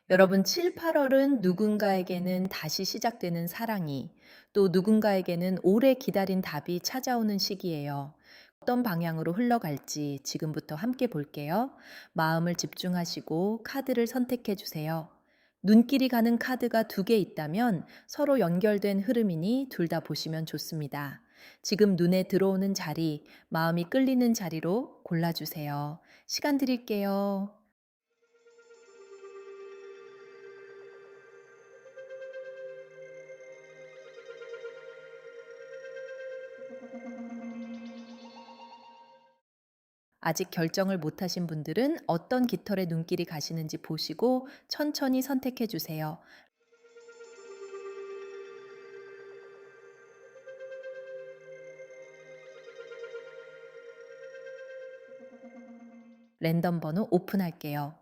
여러분, 7, 8월은 누군가에게는 다시 시작되는 사랑이, 또 누군가에게는 오래 기다린 답이 찾아오는 시기예요. 어떤 방향으로 흘러갈지 지금부터 함께 볼게요. 마음을 집중하시고 카드를 선택해 주세요. 눈길이 가는 카드가 두 개 있다면 서로 연결된 흐름이니 둘 다 보시면 좋습니다. 지금 눈에 들어오는 자리, 마음이 끌리는 자리로 골라주세요. 시간 드릴게요. 아직 결정을 못하신 분들은 어떤 깃털의 눈길이 가시는지 보시고 천천히 선택해 주세요. 랜덤 번호 오픈할게요.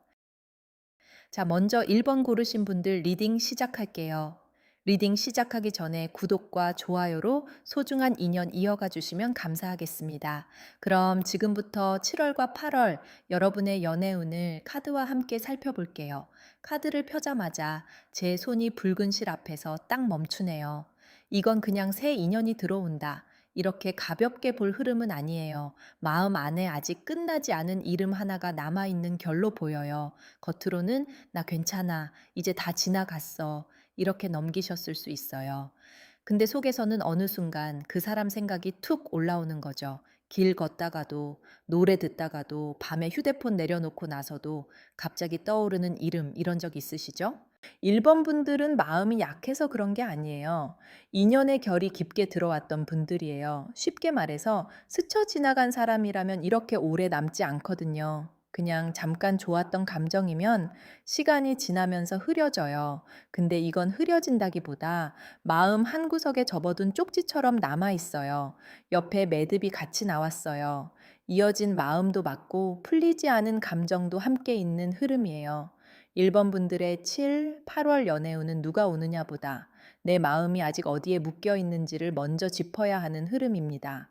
자, 먼저 1번 고르신 분들 리딩 시작할게요. 리딩 시작하기 전에 구독과 좋아요로 소중한 인연 이어가 주시면 감사하겠습니다. 그럼 지금부터 7월과 8월 여러분의 연애운을 카드와 함께 살펴볼게요. 카드를 펴자마자 제 손이 붉은 실 앞에서 딱 멈추네요. 이건 그냥 새 인연이 들어온다. 이렇게 가볍게 볼 흐름은 아니에요. 마음 안에 아직 끝나지 않은 이름 하나가 남아있는 결로 보여요. 겉으로는 나 괜찮아. 이제 다 지나갔어. 이렇게 넘기셨을 수 있어요. 근데 속에서는 어느 순간 그 사람 생각이 툭 올라오는 거죠. 길 걷다가도, 노래 듣다가도, 밤에 휴대폰 내려놓고 나서도 갑자기 떠오르는 이름, 이런 적 있으시죠? 1번 분들은 마음이 약해서 그런 게 아니에요. 인연의 결이 깊게 들어왔던 분들이에요. 쉽게 말해서 스쳐 지나간 사람이라면 이렇게 오래 남지 않거든요. 그냥 잠깐 좋았던 감정이면 시간이 지나면서 흐려져요. 근데 이건 흐려진다기보다 마음 한구석에 접어둔 쪽지처럼 남아 있어요. 옆에 매듭이 같이 나왔어요. 이어진 마음도 맞고 풀리지 않은 감정도 함께 있는 흐름이에요. 1번 분들의 7, 8월 연애운은 누가 오느냐보다 내 마음이 아직 어디에 묶여 있는지를 먼저 짚어야 하는 흐름입니다.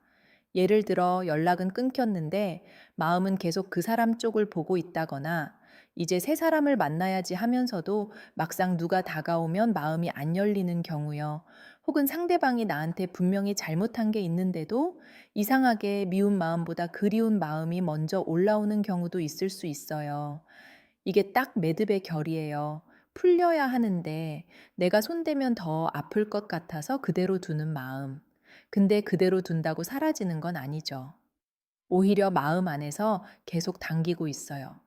예를 들어 연락은 끊겼는데 마음은 계속 그 사람 쪽을 보고 있다거나 이제 새 사람을 만나야지 하면서도 막상 누가 다가오면 마음이 안 열리는 경우요. 혹은 상대방이 나한테 분명히 잘못한 게 있는데도 이상하게 미운 마음보다 그리운 마음이 먼저 올라오는 경우도 있을 수 있어요. 이게 딱 매듭의 결이에요. 풀려야 하는데 내가 손대면 더 아플 것 같아서 그대로 두는 마음. 근데 그대로 둔다고 사라지는 건 아니죠. 오히려 마음 안에서 계속 당기고 있어요.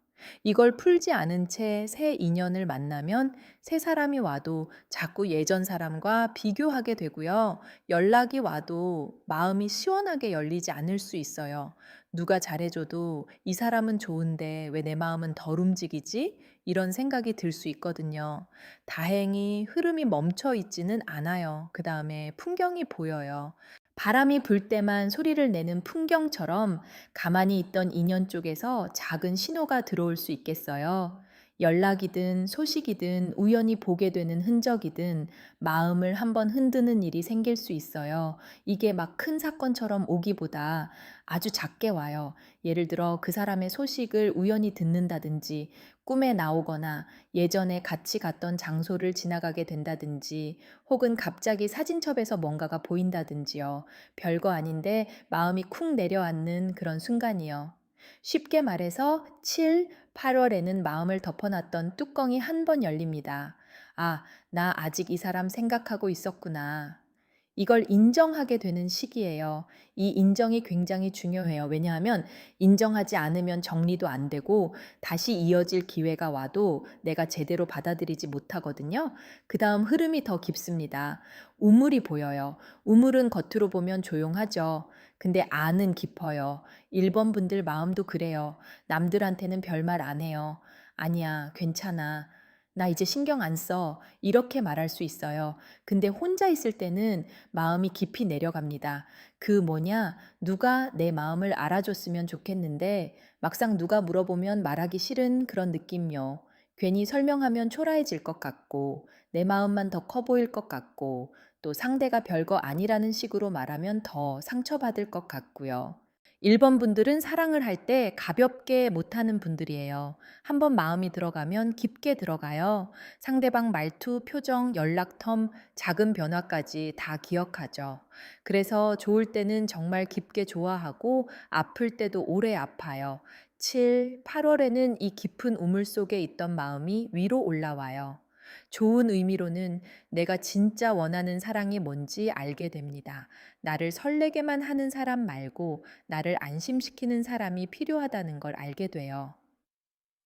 이걸 풀지 않은 채 새 인연을 만나면 새 사람이 와도 자꾸 예전 사람과 비교하게 되고요. 연락이 와도 마음이 시원하게 열리지 않을 수 있어요. 누가 잘해줘도 이 사람은 좋은데 왜 내 마음은 덜 움직이지? 이런 생각이 들 수 있거든요. 다행히 흐름이 멈춰 있지는 않아요. 그 다음에 풍경이 보여요. 바람이 불 때만 소리를 내는 풍경처럼 가만히 있던 인연 쪽에서 작은 신호가 들어올 수 있겠어요. 연락이든 소식이든 우연히 보게 되는 흔적이든 마음을 한번 흔드는 일이 생길 수 있어요. 이게 막 큰 사건처럼 오기보다 아주 작게 와요. 예를 들어 그 사람의 소식을 우연히 듣는다든지 꿈에 나오거나 예전에 같이 갔던 장소를 지나가게 된다든지 혹은 갑자기 사진첩에서 뭔가가 보인다든지요. 별거 아닌데 마음이 쿵 내려앉는 그런 순간이요. 쉽게 말해서 7, 8월에는 마음을 덮어놨던 뚜껑이 한 번 열립니다. 아, 나 아직 이 사람 생각하고 있었구나. 이걸 인정하게 되는 시기예요. 이 인정이 굉장히 중요해요. 왜냐하면 인정하지 않으면 정리도 안 되고 다시 이어질 기회가 와도 내가 제대로 받아들이지 못하거든요. 그 다음 흐름이 더 깊습니다. 우물이 보여요. 우물은 겉으로 보면 조용하죠. 근데 안은 깊어요. 1번 분들 마음도 그래요. 남들한테는 별말 안 해요. 아니야, 괜찮아. 나 이제 신경 안 써. 이렇게 말할 수 있어요. 근데 혼자 있을 때는 마음이 깊이 내려갑니다. 그 뭐냐, 누가 내 마음을 알아줬으면 좋겠는데 막상 누가 물어보면 말하기 싫은 그런 느낌요. 괜히 설명하면 초라해질 것 같고 내 마음만 더 커 보일 것 같고 또 상대가 별거 아니라는 식으로 말하면 더 상처받을 것 같고요. 1번 분들은 사랑을 할 때 가볍게 못하는 분들이에요. 한번 마음이 들어가면 깊게 들어가요. 상대방 말투, 표정, 연락텀, 작은 변화까지 다 기억하죠. 그래서 좋을 때는 정말 깊게 좋아하고 아플 때도 오래 아파요. 7, 8월에는 이 깊은 우물 속에 있던 마음이 위로 올라와요. 좋은 의미로는 내가 진짜 원하는 사랑이 뭔지 알게 됩니다. 나를 설레게만 하는 사람 말고 나를 안심시키는 사람이 필요하다는 걸 알게 돼요.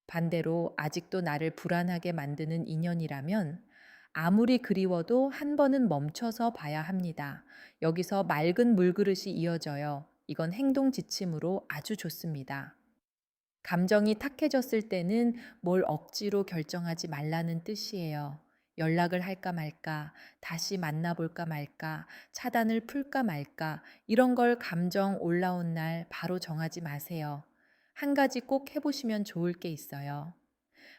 반대로 아직도 나를 불안하게 만드는 인연이라면 아무리 그리워도 한 번은 멈춰서 봐야 합니다. 여기서 맑은 물그릇이 이어져요. 이건 행동 지침으로 아주 좋습니다. 감정이 탁해졌을 때는 뭘 억지로 결정하지 말라는 뜻이에요. 연락을 할까 말까, 다시 만나볼까 말까, 차단을 풀까 말까, 이런 걸 감정 올라온 날 바로 정하지 마세요. 한 가지 꼭 해보시면 좋을 게 있어요.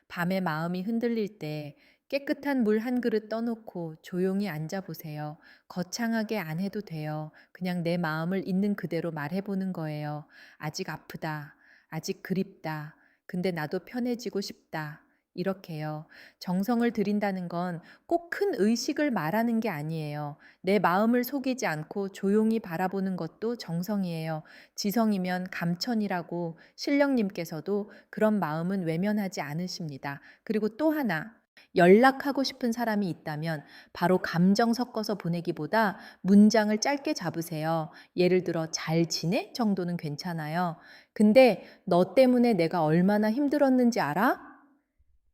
밤에 마음이 흔들릴 때 깨끗한 물 한 그릇 떠놓고 조용히 앉아보세요. 거창하게 안 해도 돼요. 그냥 내 마음을 있는 그대로 말해보는 거예요. 아직 아프다. 아직 그립다. 근데 나도 편해지고 싶다. 이렇게요. 정성을 들인다는 건 꼭 큰 의식을 말하는 게 아니에요. 내 마음을 속이지 않고 조용히 바라보는 것도 정성이에요. 지성이면 감천이라고 신령님께서도 그런 마음은 외면하지 않으십니다. 그리고 또 하나, 연락하고 싶은 사람이 있다면 바로 감정 섞어서 보내기보다 문장을 짧게 잡으세요. 예를 들어, 잘 지내? 정도는 괜찮아요. 근데 너 때문에 내가 얼마나 힘들었는지 알아?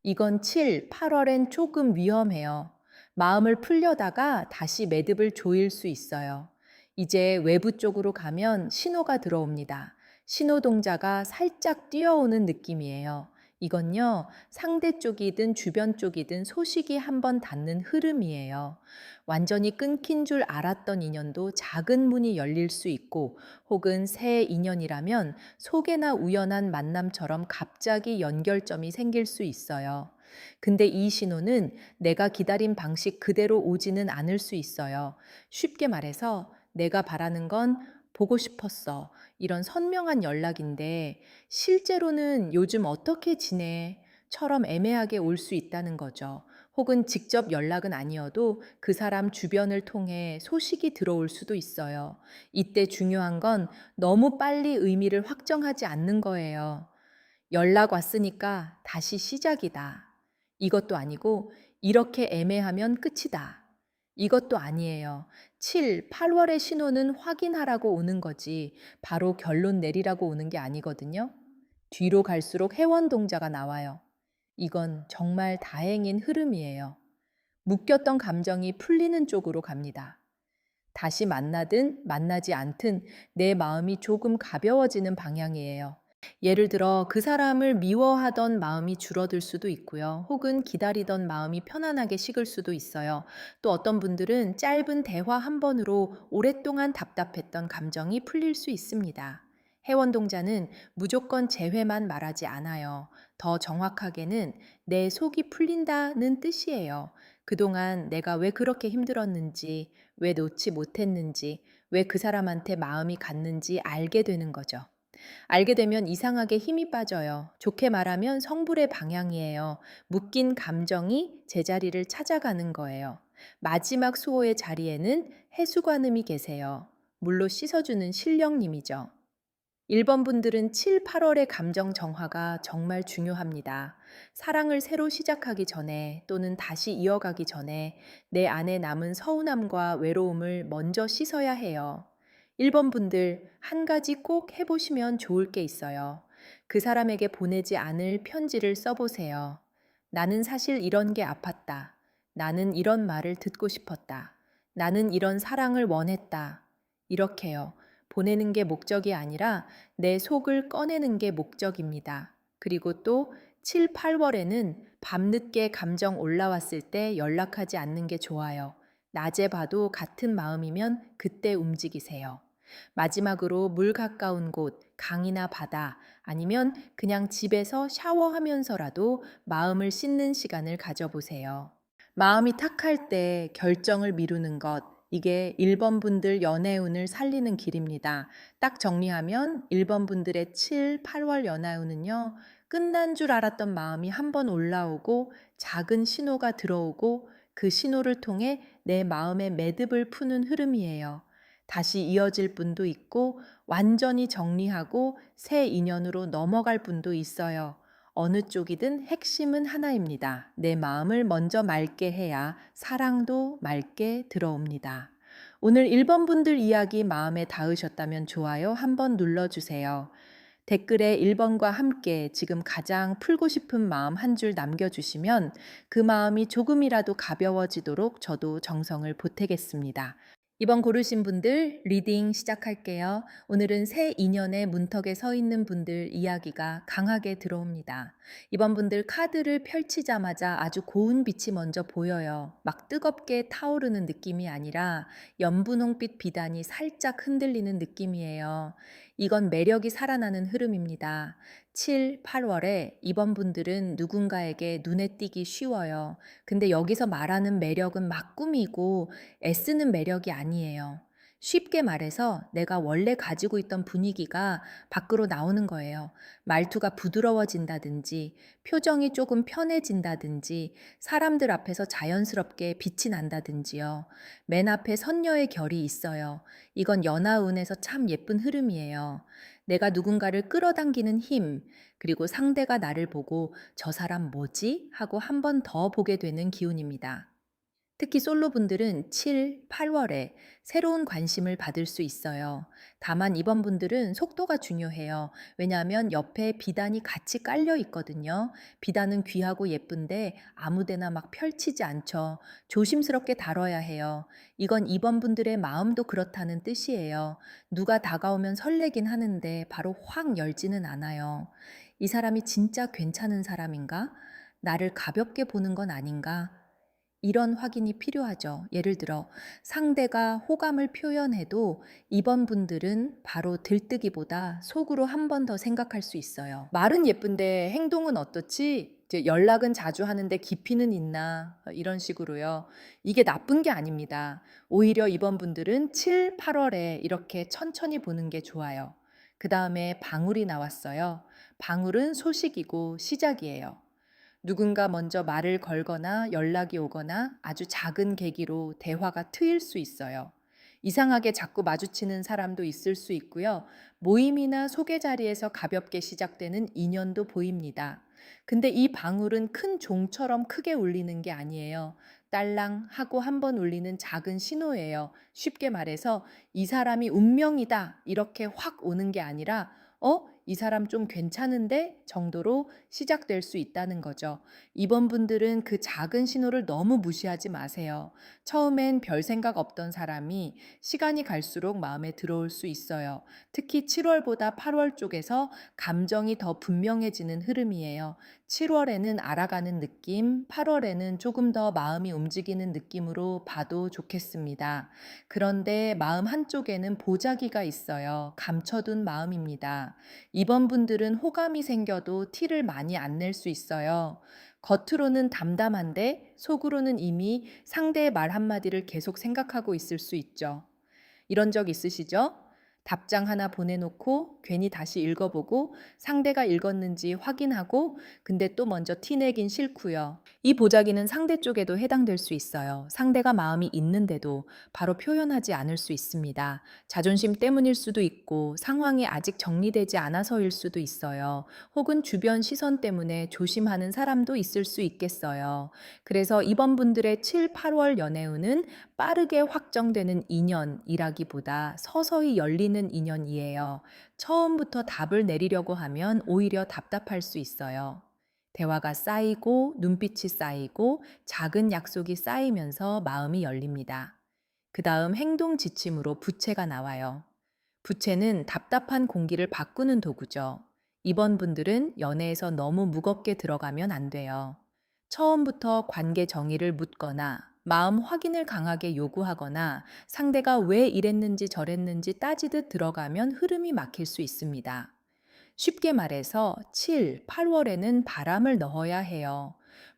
이건 7, 8월엔 조금 위험해요. 마음을 풀려다가 다시 매듭을 조일 수 있어요. 이제 외부 쪽으로 가면 신호가 들어옵니다. 신호 동자가 살짝 뛰어오는 느낌이에요. 이건요, 상대 쪽이든 주변 쪽이든 소식이 한번 닿는 흐름이에요. 완전히 끊긴 줄 알았던 인연도 작은 문이 열릴 수 있고, 혹은 새 인연이라면 속에나 우연한 만남처럼 갑자기 연결점이 생길 수 있어요. 근데 이 신호는 내가 기다린 방식 그대로 오지는 않을 수 있어요. 쉽게 말해서 내가 바라는 건 보고 싶었어. 이런 선명한 연락인데 실제로는 요즘 어떻게 지내? 처럼 애매하게 올 수 있다는 거죠. 혹은 직접 연락은 아니어도 그 사람 주변을 통해 소식이 들어올 수도 있어요. 이때 중요한 건 너무 빨리 의미를 확정하지 않는 거예요. 연락 왔으니까 다시 시작이다. 이것도 아니고 이렇게 애매하면 끝이다. 이것도 아니에요. 7, 8월의 신호는 확인하라고 오는 거지 바로 결론 내리라고 오는 게 아니거든요. 뒤로 갈수록 해원 동자가 나와요. 이건 정말 다행인 흐름이에요. 묶였던 감정이 풀리는 쪽으로 갑니다. 다시 만나든 만나지 않든 내 마음이 조금 가벼워지는 방향이에요. 예를 들어 그 사람을 미워하던 마음이 줄어들 수도 있고요. 혹은 기다리던 마음이 편안하게 식을 수도 있어요. 또 어떤 분들은 짧은 대화 한 번으로 오랫동안 답답했던 감정이 풀릴 수 있습니다. 해원동자는 무조건 재회만 말하지 않아요. 더 정확하게는 내 속이 풀린다는 뜻이에요. 그동안 내가 왜 그렇게 힘들었는지, 왜 놓지 못했는지, 왜 그 사람한테 마음이 갔는지 알게 되는 거죠. 알게 되면 이상하게 힘이 빠져요. 좋게 말하면 성불의 방향이에요. 묶인 감정이 제자리를 찾아가는 거예요. 마지막 수호의 자리에는 해수관음이 계세요. 물로 씻어주는 신령님이죠. 1번 분들은 7, 8월의 감정 정화가 정말 중요합니다. 사랑을 새로 시작하기 전에 또는 다시 이어가기 전에 내 안에 남은 서운함과 외로움을 먼저 씻어야 해요. 1번 분들 한 가지 꼭 해보시면 좋을 게 있어요. 그 사람에게 보내지 않을 편지를 써보세요. 나는 사실 이런 게 아팠다. 나는 이런 말을 듣고 싶었다. 나는 이런 사랑을 원했다. 이렇게요. 보내는 게 목적이 아니라 내 속을 꺼내는 게 목적입니다. 그리고 또 7, 8월에는 밤늦게 감정 올라왔을 때 연락하지 않는 게 좋아요. 낮에 봐도 같은 마음이면 그때 움직이세요. 마지막으로 물 가까운 곳, 강이나 바다, 아니면 그냥 집에서 샤워하면서라도 마음을 씻는 시간을 가져보세요. 마음이 탁할 때 결정을 미루는 것, 이게 1번 분들 연애 운을 살리는 길입니다. 딱 정리하면 1번 분들의 7, 8월 연애 운은요. 끝난 줄 알았던 마음이 한번 올라오고 작은 신호가 들어오고 그 신호를 통해 내 마음의 매듭을 푸는 흐름이에요. 다시 이어질 분도 있고 완전히 정리하고 새 인연으로 넘어갈 분도 있어요. 어느 쪽이든 핵심은 하나입니다. 내 마음을 먼저 맑게 해야 사랑도 맑게 들어옵니다. 오늘 1번 분들 이야기 마음에 닿으셨다면 좋아요 한번 눌러주세요. 댓글에 1번과 함께 지금 가장 풀고 싶은 마음 한 줄 남겨주시면 그 마음이 조금이라도 가벼워지도록 저도 정성을 보태겠습니다. 이번 고르신 분들 리딩 시작할게요. 오늘은 새 인연의 문턱에 서 있는 분들 이야기가 강하게 들어옵니다. 이번 분들 카드를 펼치자마자 아주 고운 빛이 먼저 보여요. 막 뜨겁게 타오르는 느낌이 아니라 연분홍빛 비단이 살짝 흔들리는 느낌이에요. 이건 매력이 살아나는 흐름입니다. 7, 8월에 이번 분들은 누군가에게 눈에 띄기 쉬워요. 근데 여기서 말하는 매력은 막 꾸미고 애쓰는 매력이 아니에요. 쉽게 말해서 내가 원래 가지고 있던 분위기가 밖으로 나오는 거예요. 말투가 부드러워진다든지, 표정이 조금 편해진다든지, 사람들 앞에서 자연스럽게 빛이 난다든지요. 맨 앞에 선녀의 결이 있어요. 이건 연하운에서 참 예쁜 흐름이에요. 내가 누군가를 끌어당기는 힘, 그리고 상대가 나를 보고 저 사람 뭐지? 하고 한 번 더 보게 되는 기운입니다. 특히 솔로분들은 7, 8월에 새로운 관심을 받을 수 있어요. 다만 이번 분들은 속도가 중요해요. 왜냐하면 옆에 비단이 같이 깔려 있거든요. 비단은 귀하고 예쁜데 아무데나 막 펼치지 않죠. 조심스럽게 다뤄야 해요. 이건 이번 분들의 마음도 그렇다는 뜻이에요. 누가 다가오면 설레긴 하는데 바로 확 열지는 않아요. 이 사람이 진짜 괜찮은 사람인가? 나를 가볍게 보는 건 아닌가? 이런 확인이 필요하죠. 예를 들어 상대가 호감을 표현해도 이번 분들은 바로 들뜨기보다 속으로 한 번 더 생각할 수 있어요. 말은 예쁜데 행동은 어떻지? 이제 연락은 자주 하는데 깊이는 있나? 이런 식으로요. 이게 나쁜 게 아닙니다. 오히려 이번 분들은 7, 8월에 이렇게 천천히 보는 게 좋아요. 그 다음에 방울이 나왔어요. 방울은 소식이고 시작이에요. 누군가 먼저 말을 걸거나 연락이 오거나 아주 작은 계기로 대화가 트일 수 있어요. 이상하게 자꾸 마주치는 사람도 있을 수 있고요. 모임이나 소개 자리에서 가볍게 시작되는 인연도 보입니다. 근데 이 방울은 큰 종처럼 크게 울리는 게 아니에요. 딸랑 하고 한 번 울리는 작은 신호예요. 쉽게 말해서 이 사람이 운명이다 이렇게 확 오는 게 아니라 이 사람 좀 괜찮은데 정도로 시작될 수 있다는 거죠. 이번 분들은 그 작은 신호를 너무 무시하지 마세요. 처음엔 별 생각 없던 사람이 시간이 갈수록 마음에 들어올 수 있어요. 특히 7월보다 8월 쪽에서 감정이 더 분명해지는 흐름이에요. 7월에는 알아가는 느낌, 8월에는 조금 더 마음이 움직이는 느낌으로 봐도 좋겠습니다. 그런데 마음 한쪽에는 보자기가 있어요. 감춰둔 마음입니다. 이번 분들은 호감이 생겨도 티를 많이 안 낼 수 있어요. 겉으로는 담담한데 속으로는 이미 상대의 말 한마디를 계속 생각하고 있을 수 있죠. 이런 적 있으시죠? 답장 하나 보내놓고 괜히 다시 읽어보고 상대가 읽었는지 확인하고 근데 또 먼저 티내긴 싫고요. 이 보자기는 상대 쪽에도 해당될 수 있어요. 상대가 마음이 있는데도 바로 표현하지 않을 수 있습니다. 자존심 때문일 수도 있고 상황이 아직 정리되지 않아서일 수도 있어요. 혹은 주변 시선 때문에 조심하는 사람도 있을 수 있겠어요. 그래서 이번 분들의 7, 8월 연애운은 빠르게 확정되는 인연이라기보다 서서히 열리는 인연이에요. 처음부터 답을 내리려고 하면 오히려 답답할 수 있어요. 대화가 쌓이고 눈빛이 쌓이고 작은 약속이 쌓이면서 마음이 열립니다. 그 다음 행동 지침으로 부채가 나와요. 부채는 답답한 공기를 바꾸는 도구죠. 이번 분들은 연애에서 너무 무겁게 들어가면 안 돼요. 처음부터 관계 정의를 묻거나 마음 확인을 강하게 요구하거나 상대가 왜 이랬는지 저랬는지 따지듯 들어가면 흐름이 막힐 수 있습니다. 쉽게 말해서 7, 8월에는 바람을 넣어야 해요.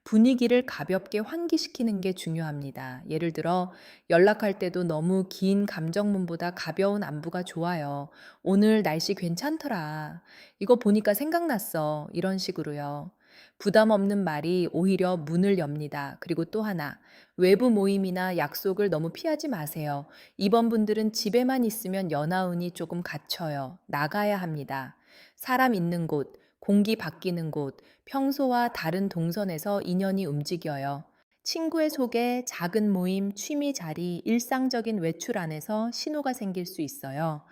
분위기를 가볍게 환기시키는 게 중요합니다. 예를 들어, 연락할 때도 너무 긴 감정문보다 가벼운 안부가 좋아요. 오늘 날씨 괜찮더라. 이거 보니까 생각났어. 이런 식으로요. 부담 없는 말이 오히려 문을 엽니다. 그리고 또 하나, 외부 모임이나 약속을 너무 피하지 마세요. 이번 분들은 집에만 있으면 연하운이 조금 갇혀요. 나가야 합니다. 사람 있는 곳, 공기 바뀌는 곳, 평소와 다른 동선에서 인연이 움직여요. 친구의 소개, 작은 모임, 취미 자리, 일상적인 외출 안에서 신호가 생길 수 있어요.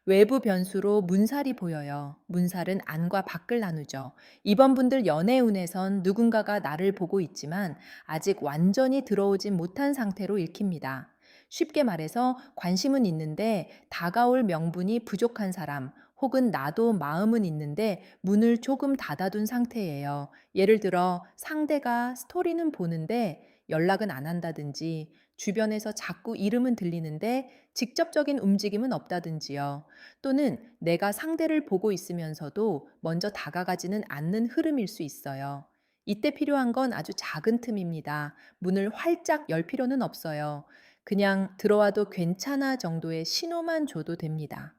외부 변수로 문살이 보여요. 문살은 안과 밖을 나누죠. 이번 분들 연애운에선 누군가가 나를 보고 있지만 아직 완전히 들어오진 못한 상태로 읽힙니다. 쉽게 말해서 관심은 있는데 다가올 명분이 부족한 사람, 혹은 나도 마음은 있는데 문을 조금 닫아둔 상태예요. 예를 들어 상대가 스토리는 보는데 연락은 안 한다든지, 주변에서 자꾸 이름은 들리는데 직접적인 움직임은 없다든지요. 또는 내가 상대를 보고 있으면서도 먼저 다가가지는 않는 흐름일 수 있어요. 이때 필요한 건 아주 작은 틈입니다. 문을 활짝 열 필요는 없어요. 그냥 들어와도 괜찮아 정도의 신호만 줘도 됩니다.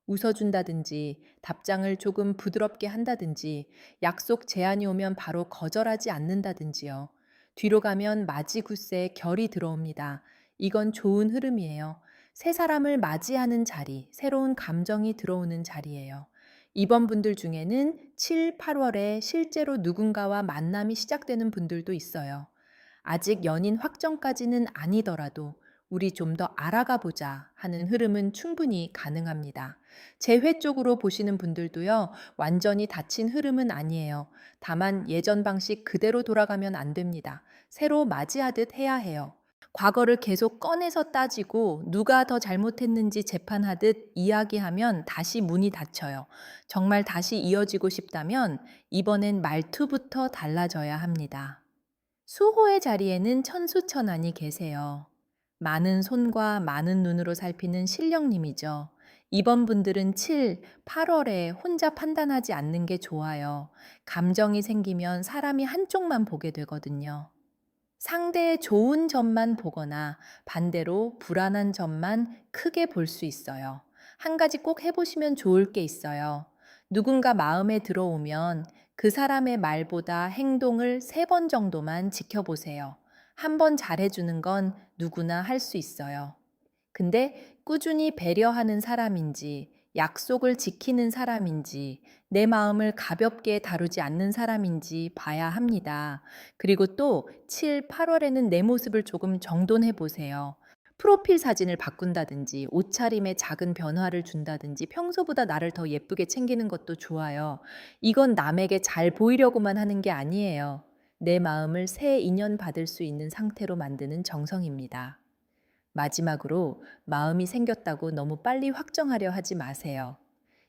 웃어준다든지, 답장을 조금 부드럽게 한다든지, 약속 제안이 오면 바로 거절하지 않는다든지요. 뒤로 가면 맞이굿새 결이 들어옵니다. 이건 좋은 흐름이에요. 새 사람을 맞이하는 자리, 새로운 감정이 들어오는 자리예요. 이번 분들 중에는 7, 8월에 실제로 누군가와 만남이 시작되는 분들도 있어요. 아직 연인 확정까지는 아니더라도 우리 좀 더 알아가 보자 하는 흐름은 충분히 가능합니다. 재회 쪽으로 보시는 분들도요, 완전히 닫힌 흐름은 아니에요. 다만 예전 방식 그대로 돌아가면 안 됩니다. 새로 맞이하듯 해야 해요. 과거를 계속 꺼내서 따지고 누가 더 잘못했는지 재판하듯 이야기하면 다시 문이 닫혀요. 정말 다시 이어지고 싶다면 이번엔 말투부터 달라져야 합니다. 수호의 자리에는 천수천안이 계세요. 많은 손과 많은 눈으로 살피는 신령님이죠. 이번 분들은 7, 8월에 혼자 판단하지 않는 게 좋아요. 감정이 생기면 사람이 한쪽만 보게 되거든요. 상대의 좋은 점만 보거나 반대로 불안한 점만 크게 볼 수 있어요. 한 가지 꼭 해보시면 좋을 게 있어요. 누군가 마음에 들어오면 그 사람의 말보다 행동을 3번 정도만 지켜보세요. 한 번 잘해주는 건 누구나 할 수 있어요. 근데 꾸준히 배려하는 사람인지, 약속을 지키는 사람인지, 내 마음을 가볍게 다루지 않는 사람인지 봐야 합니다. 그리고 또 7, 8월에는 내 모습을 조금 정돈해 보세요. 프로필 사진을 바꾼다든지, 옷차림에 작은 변화를 준다든지, 평소보다 나를 더 예쁘게 챙기는 것도 좋아요. 이건 남에게 잘 보이려고만 하는 게 아니에요. 내 마음을 새 인연 받을 수 있는 상태로 만드는 정성입니다. 마지막으로 마음이 생겼다고 너무 빨리 확정하려 하지 마세요.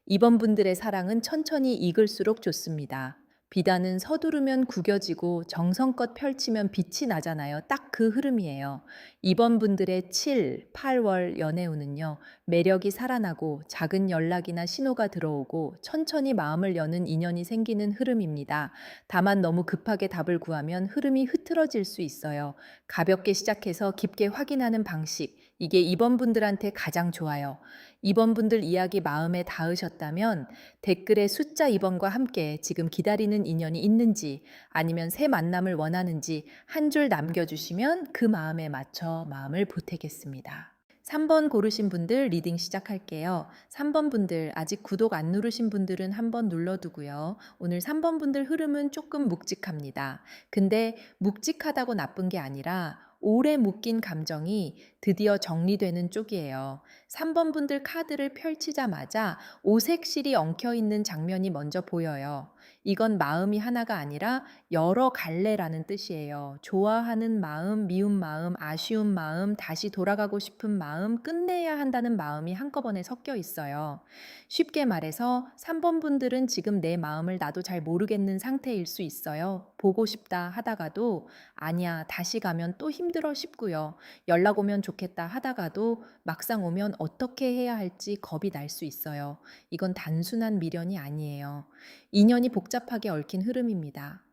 이번 분들의 사랑은 천천히 익을수록 좋습니다. 비단은 서두르면 구겨지고 정성껏 펼치면 빛이 나잖아요. 딱 그 흐름이에요. 이번 분들의 7, 8월 연애운은요, 매력이 살아나고 작은 연락이나 신호가 들어오고 천천히 마음을 여는 인연이 생기는 흐름입니다. 다만 너무 급하게 답을 구하면 흐름이 흐트러질 수 있어요. 가볍게 시작해서 깊게 확인하는 방식, 이게 이번 분들한테 가장 좋아요. 이번 분들 이야기 마음에 닿으셨다면 댓글에 숫자 2번과 함께 지금 기다리는 인연이 있는지 아니면 새 만남을 원하는지 한 줄 남겨주시면 그 마음에 맞춰 마음을 보태겠습니다. 3번 고르신 분들 리딩 시작할게요. 3번 분들 아직 구독 안 누르신 분들은 한번 눌러두고요. 오늘 3번 분들 흐름은 조금 묵직합니다. 근데 묵직하다고 나쁜 게 아니라 오래 묶인 감정이 드디어 정리되는 쪽이에요. 3번 분들 카드를 펼치자마자 오색실이 엉켜있는 장면이 먼저 보여요. 이건 마음이 하나가 아니라 여러 갈래라는 뜻이에요. 좋아하는 마음, 미운 마음, 아쉬운 마음, 다시 돌아가고 싶은 마음, 끝내야 한다는 마음이 한꺼번에 섞여 있어요. 쉽게 말해서 3번 분들은 지금 내 마음을 나도 잘 모르겠는 상태일 수 있어요. 보고 싶다 하다가도 아니야, 다시 가면 또 힘들어 싶고요. 연락 오면 좋겠다 하다가도 막상 오면 어떻게 해야 할지 겁이 날 수 있어요. 이건 단순한 미련이 아니에요. 인연이 복잡하게 얽힌 흐름입니다.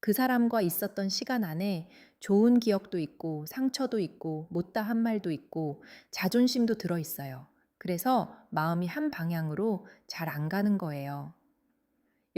그 사람과 있었던 시간 안에 좋은 기억도 있고 상처도 있고 못다 한 말도 있고 자존심도 들어 있어요. 그래서 마음이 한 방향으로 잘 안 가는 거예요.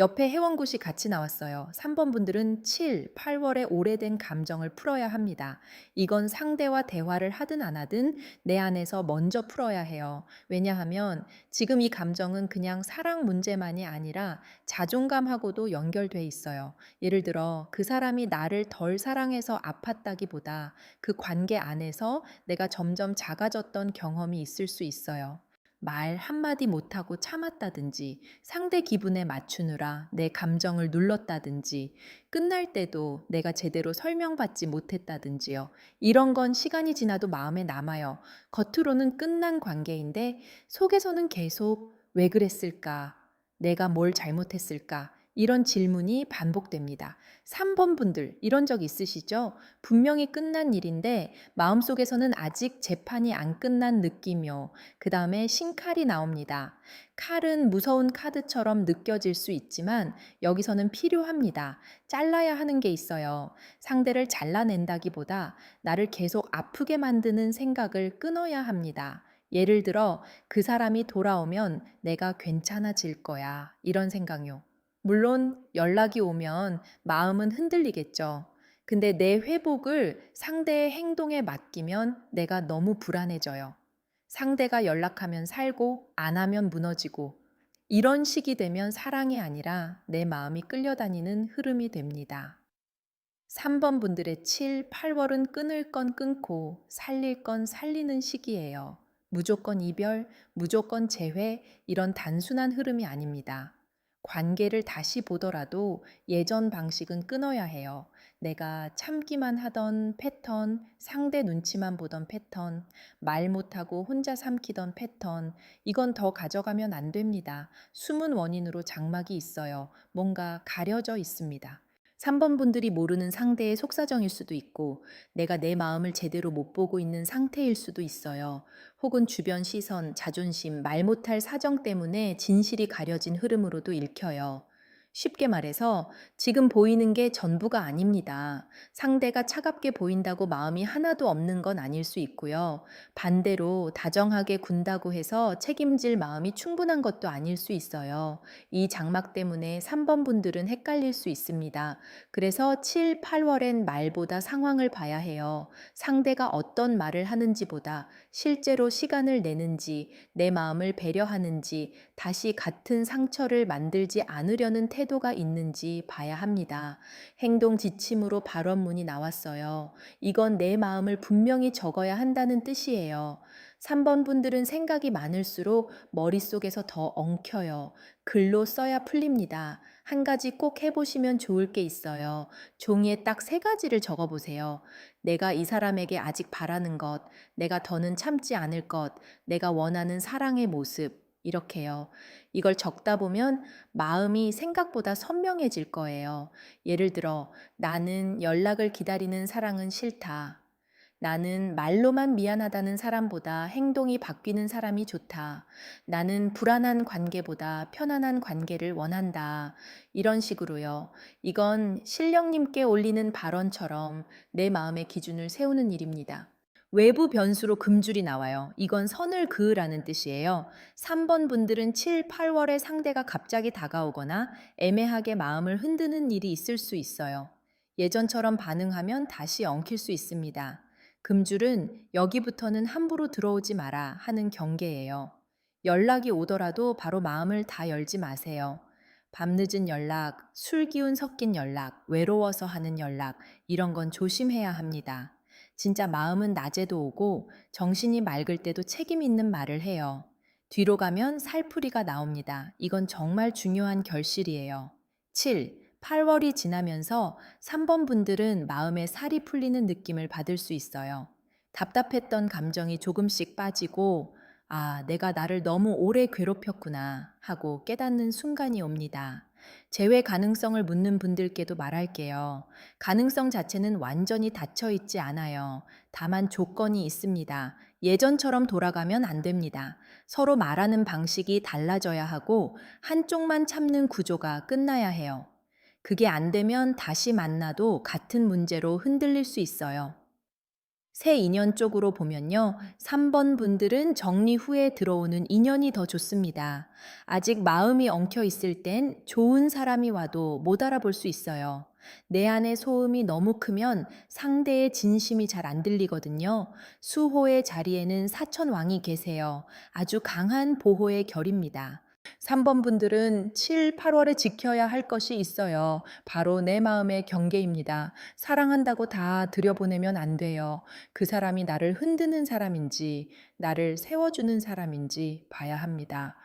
옆에 회원굿이 같이 나왔어요. 3번 분들은 7, 8월에 오래된 감정을 풀어야 합니다. 이건 상대와 대화를 하든 안 하든 내 안에서 먼저 풀어야 해요. 왜냐하면 지금 이 감정은 그냥 사랑 문제만이 아니라 자존감하고도 연결돼 있어요. 예를 들어 그 사람이 나를 덜 사랑해서 아팠다기보다 그 관계 안에서 내가 점점 작아졌던 경험이 있을 수 있어요. 말 한마디 못하고 참았다든지, 상대 기분에 맞추느라 내 감정을 눌렀다든지, 끝날 때도 내가 제대로 설명받지 못했다든지요. 이런 건 시간이 지나도 마음에 남아요. 겉으로는 끝난 관계인데, 속에서는 계속 왜 그랬을까? 내가 뭘 잘못했을까? 이런 질문이 반복됩니다. 3번 분들, 이런 적 있으시죠? 분명히 끝난 일인데, 마음속에서는 아직 재판이 안 끝난 느낌이요. 그 다음에 신칼이 나옵니다. 칼은 무서운 카드처럼 느껴질 수 있지만 여기서는 필요합니다. 잘라야 하는 게 있어요. 상대를 잘라낸다기보다 나를 계속 아프게 만드는 생각을 끊어야 합니다. 예를 들어 그 사람이 돌아오면 내가 괜찮아질 거야. 이런 생각요. 물론 연락이 오면 마음은 흔들리겠죠. 근데 내 회복을 상대의 행동에 맡기면 내가 너무 불안해져요. 상대가 연락하면 살고 안 하면 무너지고 이런 식이 되면 사랑이 아니라 내 마음이 끌려다니는 흐름이 됩니다. 3번 분들의 7, 8월은 끊을 건 끊고 살릴 건 살리는 시기예요. 무조건 이별, 무조건 재회 이런 단순한 흐름이 아닙니다. 관계를 다시 보더라도 예전 방식은 끊어야 해요. 내가 참기만 하던 패턴, 상대 눈치만 보던 패턴, 말 못하고 혼자 삼키던 패턴, 이건 더 가져가면 안 됩니다. 숨은 원인으로 장막이 있어요. 뭔가 가려져 있습니다. 3번 분들이 모르는 상대의 속사정일 수도 있고, 내가 내 마음을 제대로 못 보고 있는 상태일 수도 있어요. 혹은 주변 시선, 자존심, 말 못할 사정 때문에 진실이 가려진 흐름으로도 읽혀요. 쉽게 말해서 지금 보이는 게 전부가 아닙니다. 상대가 차갑게 보인다고 마음이 하나도 없는 건 아닐 수 있고요. 반대로 다정하게 군다고 해서 책임질 마음이 충분한 것도 아닐 수 있어요. 이 장막 때문에 3번 분들은 헷갈릴 수 있습니다. 그래서 7, 8월엔 말보다 상황을 봐야 해요. 상대가 어떤 말을 하는지보다 실제로 시간을 내는지, 내 마음을 배려하는지, 다시 같은 상처를 만들지 않으려는 태도가 있는지 봐야 합니다. 행동 지침으로 발언문이 나왔어요. 이건 내 마음을 분명히 적어야 한다는 뜻이에요. 3번 분들은 생각이 많을수록 머릿속에서 더 엉켜요. 글로 써야 풀립니다. 한 가지 꼭 해보시면 좋을 게 있어요. 종이에 딱 3가지를 적어보세요. 내가 이 사람에게 아직 바라는 것, 내가 더는 참지 않을 것, 내가 원하는 사랑의 모습, 이렇게요. 이걸 적다 보면 마음이 생각보다 선명해질 거예요. 예를 들어, 나는 연락을 기다리는 사랑은 싫다. 나는 말로만 미안하다는 사람보다 행동이 바뀌는 사람이 좋다. 나는 불안한 관계보다 편안한 관계를 원한다. 이런 식으로요. 이건 신령님께 올리는 발언처럼 내 마음의 기준을 세우는 일입니다. 외부 변수로 금줄이 나와요. 이건 선을 그으라는 뜻이에요. 3번 분들은 7, 8월에 상대가 갑자기 다가오거나 애매하게 마음을 흔드는 일이 있을 수 있어요. 예전처럼 반응하면 다시 엉킬 수 있습니다. 금줄은 여기부터는 함부로 들어오지 마라 하는 경계예요. 연락이 오더라도 바로 마음을 다 열지 마세요. 밤늦은 연락, 술 기운 섞인 연락, 외로워서 하는 연락, 이런 건 조심해야 합니다. 진짜 마음은 낮에도 오고 정신이 맑을 때도 책임 있는 말을 해요. 뒤로 가면 살풀이가 나옵니다. 이건 정말 중요한 결실이에요. 7. 8월이 지나면서 3번 분들은 마음에 살이 풀리는 느낌을 받을 수 있어요. 답답했던 감정이 조금씩 빠지고, 아, 내가 나를 너무 오래 괴롭혔구나 하고 깨닫는 순간이 옵니다. 재회 가능성을 묻는 분들께도 말할게요. 가능성 자체는 완전히 닫혀 있지 않아요. 다만 조건이 있습니다. 예전처럼 돌아가면 안 됩니다. 서로 말하는 방식이 달라져야 하고 한쪽만 참는 구조가 끝나야 해요. 그게 안 되면 다시 만나도 같은 문제로 흔들릴 수 있어요. 새 인연 쪽으로 보면요. 3번 분들은 정리 후에 들어오는 인연이 더 좋습니다. 아직 마음이 엉켜 있을 땐 좋은 사람이 와도 못 알아볼 수 있어요. 내 안의 소음이 너무 크면 상대의 진심이 잘 안 들리거든요. 수호의 자리에는 사천왕이 계세요. 아주 강한 보호의 결입니다. 3번 분들은 7, 8월에 지켜야 할 것이 있어요. 바로 내 마음의 경계입니다. 사랑한다고 다 들여보내면 안 돼요. 그 사람이 나를 흔드는 사람인지, 나를 세워주는 사람인지 봐야 합니다.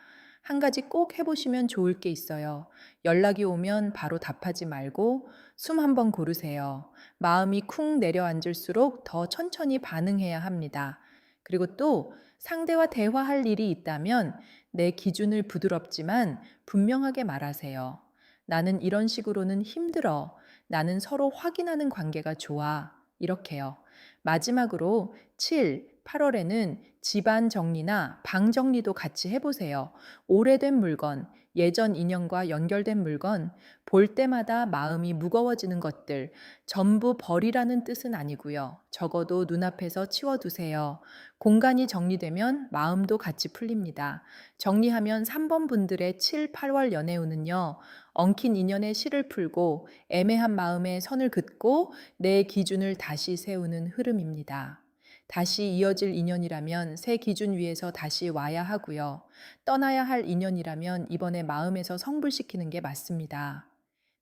한 가지 꼭 해보시면 좋을 게 있어요. 연락이 오면 바로 답하지 말고 숨 한 번 고르세요. 마음이 쿵 내려앉을수록 더 천천히 반응해야 합니다. 그리고 또 상대와 대화할 일이 있다면 내 기준을 부드럽지만 분명하게 말하세요. 나는 이런 식으로는 힘들어. 나는 서로 확인하는 관계가 좋아. 이렇게요. 마지막으로 7, 8월에는 집안 정리나 방 정리도 같이 해보세요. 오래된 물건, 예전 인연과 연결된 물건, 볼 때마다 마음이 무거워지는 것들, 전부 버리라는 뜻은 아니고요. 적어도 눈앞에서 치워두세요. 공간이 정리되면 마음도 같이 풀립니다. 정리하면 3번 분들의 7, 8월 연애운은요. 엉킨 인연의 실을 풀고 애매한 마음에 선을 긋고 내 기준을 다시 세우는 흐름입니다. 다시 이어질 인연이라면 새 기준 위에서 다시 와야 하고요. 떠나야 할 인연이라면 이번에 마음에서 성불시키는 게 맞습니다.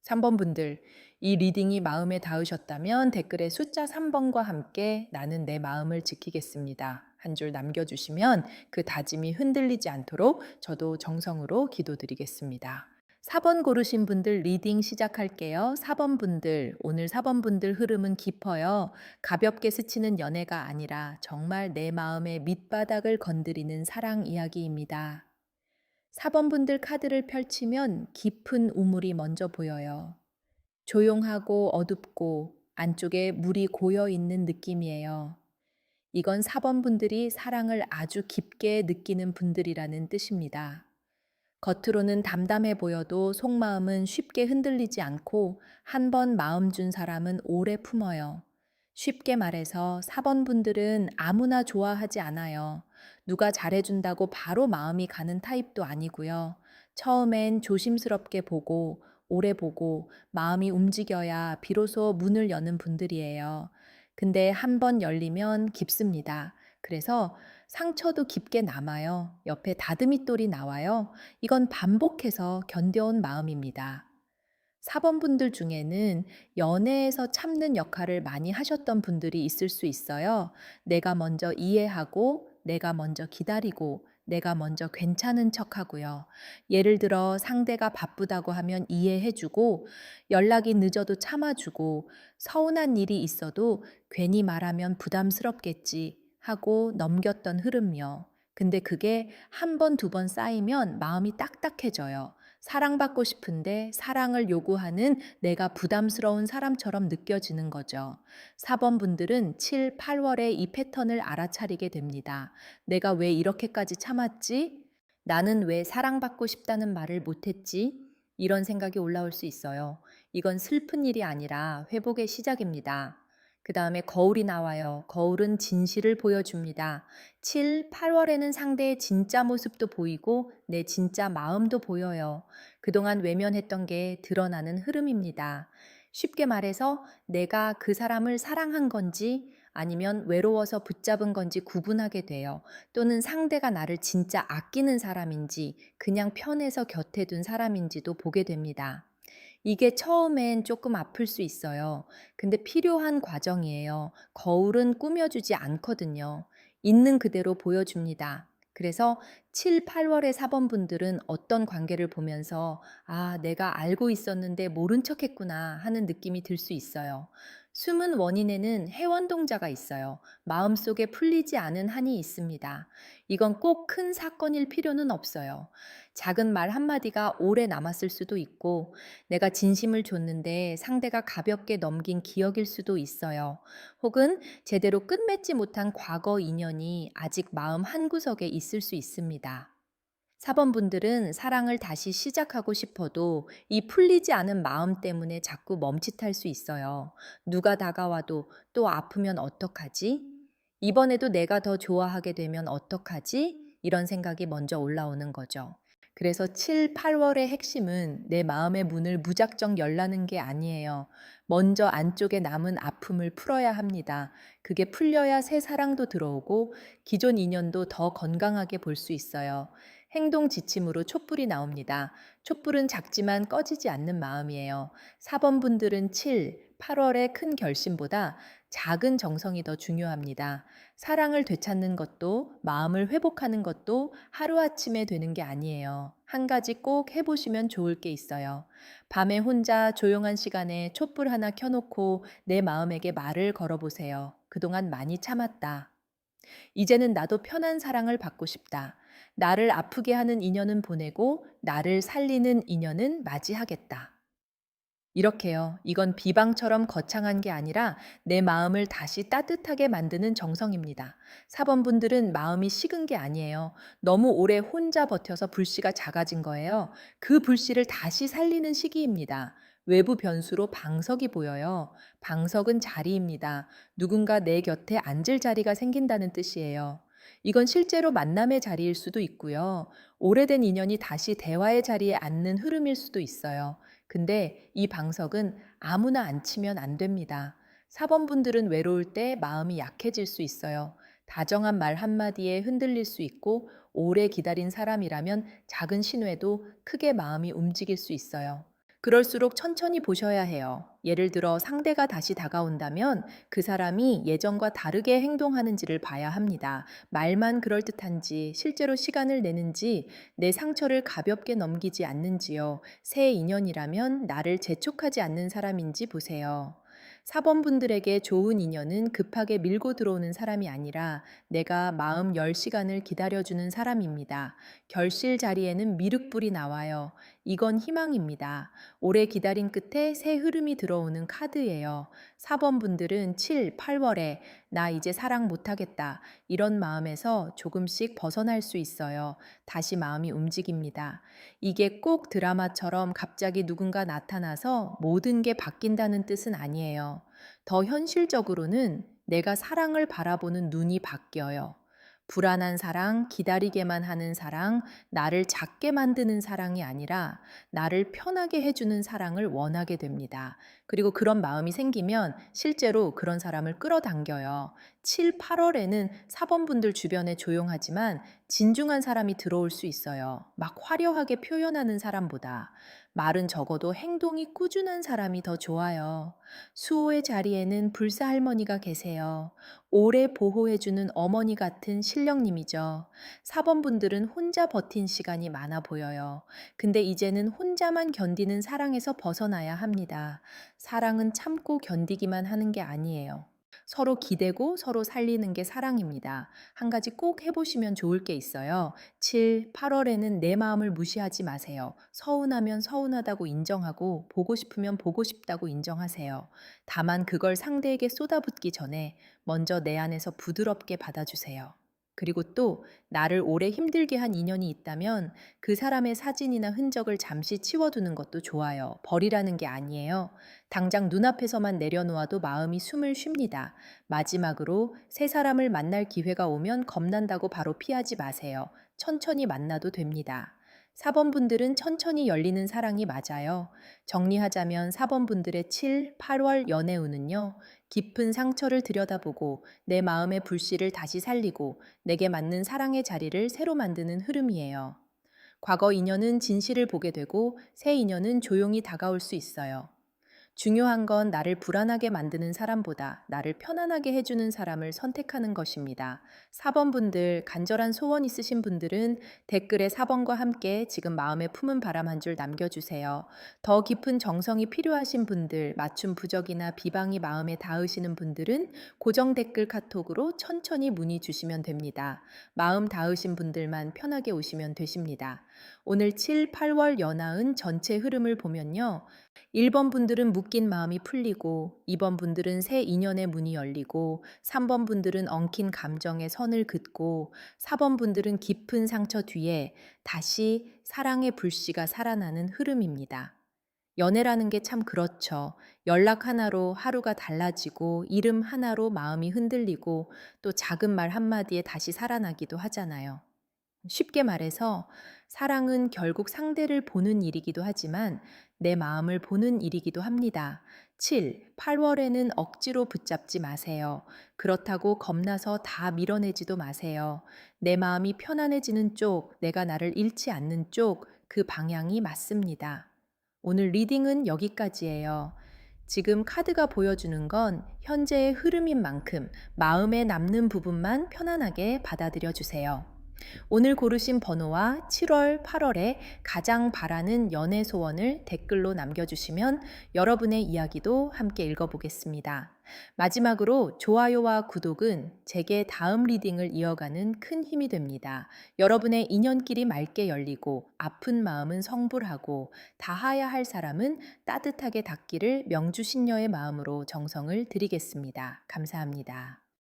3번 분들, 이 리딩이 마음에 닿으셨다면 댓글에 숫자 3번과 함께 나는 내 마음을 지키겠습니다. 한 줄 남겨주시면 그 다짐이 흔들리지 않도록 저도 정성으로 기도드리겠습니다. 4번 고르신 분들 리딩 시작할게요. 4번 분들, 오늘 4번 분들 흐름은 깊어요. 가볍게 스치는 연애가 아니라 정말 내 마음의 밑바닥을 건드리는 사랑 이야기입니다. 4번 분들 카드를 펼치면 깊은 우물이 먼저 보여요. 조용하고 어둡고 안쪽에 물이 고여 있는 느낌이에요. 이건 4번 분들이 사랑을 아주 깊게 느끼는 분들이라는 뜻입니다. 겉으로는 담담해 보여도 속마음은 쉽게 흔들리지 않고 한 번 마음 준 사람은 오래 품어요. 쉽게 말해서 4번 분들은 아무나 좋아하지 않아요. 누가 잘해준다고 바로 마음이 가는 타입도 아니고요. 처음엔 조심스럽게 보고 오래 보고 마음이 움직여야 비로소 문을 여는 분들이에요. 근데 한 번 열리면 깊습니다. 그래서 상처도 깊게 남아요. 옆에 다듬이돌이 나와요. 이건 반복해서 견뎌온 마음입니다. 4번 분들 중에는 연애에서 참는 역할을 많이 하셨던 분들이 있을 수 있어요. 내가 먼저 이해하고, 내가 먼저 기다리고, 내가 먼저 괜찮은 척 하고요. 예를 들어 상대가 바쁘다고 하면 이해해주고, 연락이 늦어도 참아주고, 서운한 일이 있어도 괜히 말하면 부담스럽겠지 하고 넘겼던 흐름이요. 근데 그게 한 번, 두 번 쌓이면 마음이 딱딱해져요. 사랑받고 싶은데 사랑을 요구하는 내가 부담스러운 사람처럼 느껴지는 거죠. 4번 분들은 7, 8월에 이 패턴을 알아차리게 됩니다. 내가 왜 이렇게까지 참았지? 나는 왜 사랑받고 싶다는 말을 못했지? 이런 생각이 올라올 수 있어요. 이건 슬픈 일이 아니라 회복의 시작입니다. 그 다음에 거울이 나와요. 거울은 진실을 보여줍니다. 7, 8월에는 상대의 진짜 모습도 보이고 내 진짜 마음도 보여요. 그동안 외면했던 게 드러나는 흐름입니다. 쉽게 말해서 내가 그 사람을 사랑한 건지 아니면 외로워서 붙잡은 건지 구분하게 돼요. 또는 상대가 나를 진짜 아끼는 사람인지 그냥 편해서 곁에 둔 사람인지도 보게 됩니다. 이게 처음엔 조금 아플 수 있어요. 근데 필요한 과정이에요. 거울은 꾸며주지 않거든요. 있는 그대로 보여줍니다. 그래서 7, 8월의 사번분들은 어떤 관계를 보면서 아, 내가 알고 있었는데 모른 척 했구나 하는 느낌이 들 수 있어요. 숨은 원인에는 해원동자가 있어요. 마음속에 풀리지 않은 한이 있습니다. 이건 꼭 큰 사건일 필요는 없어요. 작은 말 한마디가 오래 남았을 수도 있고 내가 진심을 줬는데 상대가 가볍게 넘긴 기억일 수도 있어요. 혹은 제대로 끝맺지 못한 과거 인연이 아직 마음 한구석에 있을 수 있습니다. 4번 분들은 사랑을 다시 시작하고 싶어도 이 풀리지 않은 마음 때문에 자꾸 멈칫할 수 있어요. 누가 다가와도 또 아프면 어떡하지? 이번에도 내가 더 좋아하게 되면 어떡하지? 이런 생각이 먼저 올라오는 거죠. 그래서 7, 8월의 핵심은 내 마음의 문을 무작정 열라는 게 아니에요. 먼저 안쪽에 남은 아픔을 풀어야 합니다. 그게 풀려야 새 사랑도 들어오고 기존 인연도 더 건강하게 볼 수 있어요. 행동 지침으로 촛불이 나옵니다. 촛불은 작지만 꺼지지 않는 마음이에요. 4번 분들은 7, 8월의 큰 결심보다 작은 정성이 더 중요합니다. 사랑을 되찾는 것도 마음을 회복하는 것도 하루아침에 되는 게 아니에요. 한 가지 꼭 해보시면 좋을 게 있어요. 밤에 혼자 조용한 시간에 촛불 하나 켜놓고 내 마음에게 말을 걸어보세요. 그동안 많이 참았다. 이제는 나도 편한 사랑을 받고 싶다. 나를 아프게 하는 인연은 보내고 나를 살리는 인연은 맞이하겠다. 이렇게요. 이건 비방처럼 거창한 게 아니라 내 마음을 다시 따뜻하게 만드는 정성입니다. 4번 분들은 마음이 식은 게 아니에요. 너무 오래 혼자 버텨서 불씨가 작아진 거예요. 그 불씨를 다시 살리는 시기입니다. 외부 변수로 방석이 보여요. 방석은 자리입니다. 누군가 내 곁에 앉을 자리가 생긴다는 뜻이에요. 이건 실제로 만남의 자리일 수도 있고요. 오래된 인연이 다시 대화의 자리에 앉는 흐름일 수도 있어요. 근데 이 방석은 아무나 앉히면 안 됩니다. 4번 분들은 외로울 때 마음이 약해질 수 있어요. 다정한 말 한마디에 흔들릴 수 있고 오래 기다린 사람이라면 작은 신호에도 크게 마음이 움직일 수 있어요. 그럴수록 천천히 보셔야 해요. 예를 들어 상대가 다시 다가온다면 그 사람이 예전과 다르게 행동하는지를 봐야 합니다. 말만 그럴듯한지, 실제로 시간을 내는지, 내 상처를 가볍게 넘기지 않는지요. 새 인연이라면 나를 재촉하지 않는 사람인지 보세요. 4번 분들에게 좋은 인연은 급하게 밀고 들어오는 사람이 아니라 내가 마음 열 시간을 기다려주는 사람입니다. 결실 자리에는 미륵불이 나와요. 이건 희망입니다. 오래 기다린 끝에 새 흐름이 들어오는 카드예요. 4번 분들은 7, 8월에 나 이제 사랑 못하겠다. 이런 마음에서 조금씩 벗어날 수 있어요. 다시 마음이 움직입니다. 이게 꼭 드라마처럼 갑자기 누군가 나타나서 모든 게 바뀐다는 뜻은 아니에요. 더 현실적으로는 내가 사랑을 바라보는 눈이 바뀌어요. 불안한 사랑, 기다리게만 하는 사랑, 나를 작게 만드는 사랑이 아니라 나를 편하게 해주는 사랑을 원하게 됩니다. 그리고 그런 마음이 생기면 실제로 그런 사람을 끌어당겨요. 7, 8월에는 사번분들 주변에 조용하지만 진중한 사람이 들어올 수 있어요. 막 화려하게 표현하는 사람보다 말은 적어도 행동이 꾸준한 사람이 더 좋아요. 수호의 자리에는 불사 할머니가 계세요. 오래 보호해주는 어머니 같은 신령님이죠. 4번 분들은 혼자 버틴 시간이 많아 보여요. 근데 이제는 혼자만 견디는 사랑에서 벗어나야 합니다. 사랑은 참고 견디기만 하는 게 아니에요. 서로 기대고 서로 살리는 게 사랑입니다. 한 가지 꼭 해보시면 좋을 게 있어요. 7, 8월에는 내 마음을 무시하지 마세요. 서운하면 서운하다고 인정하고 보고 싶으면 보고 싶다고 인정하세요. 다만 그걸 상대에게 쏟아붓기 전에 먼저 내 안에서 부드럽게 받아주세요. 그리고 또 나를 오래 힘들게 한 인연이 있다면 그 사람의 사진이나 흔적을 잠시 치워두는 것도 좋아요. 버리라는 게 아니에요. 당장 눈앞에서만 내려놓아도 마음이 숨을 쉽니다. 마지막으로 새 사람을 만날 기회가 오면 겁난다고 바로 피하지 마세요. 천천히 만나도 됩니다. 4번 분들은 천천히 열리는 사랑이 맞아요. 정리하자면 4번 분들의 7, 8월 연애운은요. 깊은 상처를 들여다보고 내 마음의 불씨를 다시 살리고 내게 맞는 사랑의 자리를 새로 만드는 흐름이에요. 과거 인연은 진실을 보게 되고 새 인연은 조용히 다가올 수 있어요. 중요한 건 나를 불안하게 만드는 사람보다 나를 편안하게 해주는 사람을 선택하는 것입니다. 4번 분들, 간절한 소원 있으신 분들은 댓글에 4번과 함께 지금 마음에 품은 바람 한 줄 남겨주세요. 더 깊은 정성이 필요하신 분들, 맞춤 부적이나 비방이 마음에 닿으시는 분들은 고정 댓글 카톡으로 천천히 문의 주시면 됩니다. 마음 닿으신 분들만 편하게 오시면 되십니다. 오늘 7, 8월 연하은 전체 흐름을 보면요. 1번 분들은 묶인 마음이 풀리고 2번 분들은 새 인연의 문이 열리고 3번 분들은 엉킨 감정의 선을 긋고 4번 분들은 깊은 상처 뒤에 다시 사랑의 불씨가 살아나는 흐름입니다. 연애라는 게 참 그렇죠. 연락 하나로 하루가 달라지고 이름 하나로 마음이 흔들리고 또 작은 말 한마디에 다시 살아나기도 하잖아요. 쉽게 말해서 사랑은 결국 상대를 보는 일이기도 하지만 내 마음을 보는 일이기도 합니다. 7. 8월에는 억지로 붙잡지 마세요. 그렇다고 겁나서 다 밀어내지도 마세요. 내 마음이 편안해지는 쪽, 내가 나를 잃지 않는 쪽, 그 방향이 맞습니다. 오늘 리딩은 여기까지예요. 지금 카드가 보여주는 건 현재의 흐름인 만큼 마음에 남는 부분만 편안하게 받아들여 주세요. 오늘 고르신 번호와 7월, 8월에 가장 바라는 연애 소원을 댓글로 남겨주시면 여러분의 이야기도 함께 읽어보겠습니다. 마지막으로 좋아요와 구독은 제게 다음 리딩을 이어가는 큰 힘이 됩니다. 여러분의 인연길이 맑게 열리고 아픈 마음은 성불하고 닿아야 할 사람은 따뜻하게 닿기를 명주신녀의 마음으로 정성을 드리겠습니다. 감사합니다.